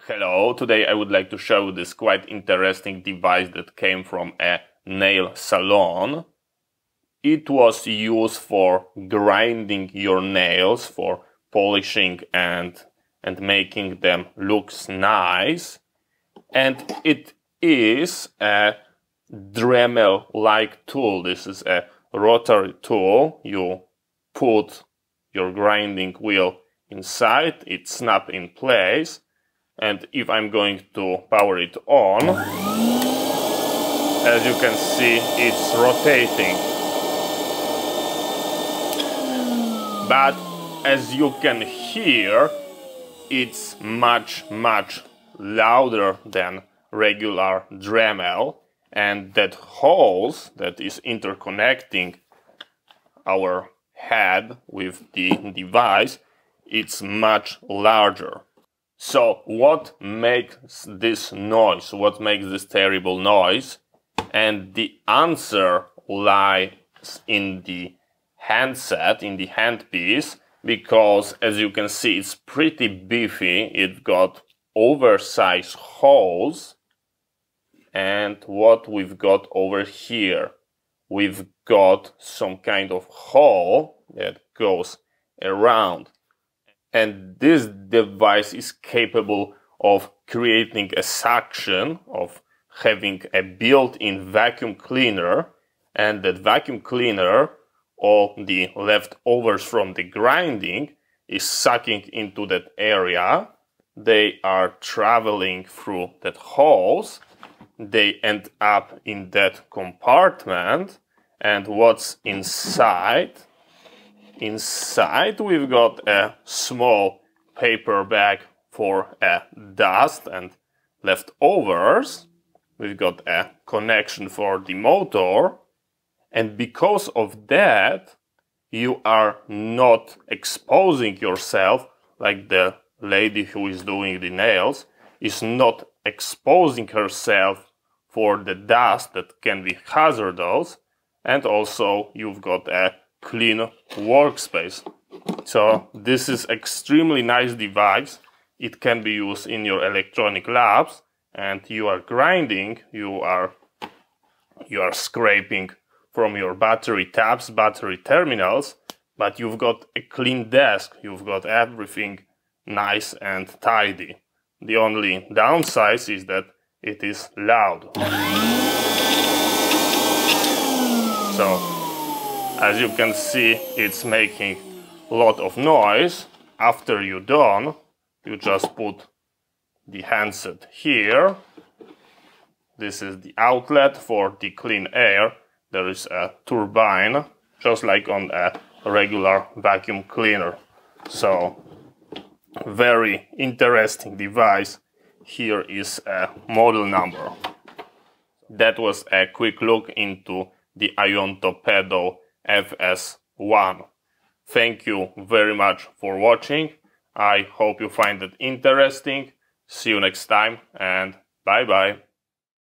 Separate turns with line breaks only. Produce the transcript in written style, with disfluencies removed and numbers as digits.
Hello, today I would like to show you this quite interesting device that came from a nail salon. It was used for grinding your nails, for polishing and making them look nice. And it is a Dremel-like tool. This is a rotary tool. You put your grinding wheel inside, it snaps in place. And if I'm going to power it on, as you can see, it's rotating. But as you can hear, it's much louder than regular Dremel, and that hose that is interconnecting our head with the device, it's much larger. So what makes this noise? What makes this terrible noise? And the answer lies in the handset, in the handpiece, because as you can see, it's pretty beefy. It's got oversized holes. And what we've got over here, we've got some kind of hole that goes around. And this device is capable of creating a suction, of having a built-in vacuum cleaner, and that vacuum cleaner, all the leftovers from the grinding, is sucking into that area. They are traveling through that holes. They end up in that compartment, and what's inside? Inside we've got a small paper bag for dust and leftovers. We've got a connection for the motor, and because of that you are not exposing yourself, like the lady who is doing the nails is not exposing herself for the dust that can be hazardous, and also you've got a clean workspace. So this is extremely nice device. It can be used in your electronic labs, and you are grinding, you are scraping from your battery tabs, battery terminals, but you've got a clean desk, you've got everything nice and tidy. The only downside is that it is loud. So as you can see, it's making a lot of noise. After you're done, you just put the handset here. This is the outlet for the clean air. There is a turbine, just like on a regular vacuum cleaner. So, very interesting device. Here is a model number. That was a quick look into the IONTO-PEDO FS1. Thank you very much for watching. I hope you find it interesting. See you next time, and bye bye.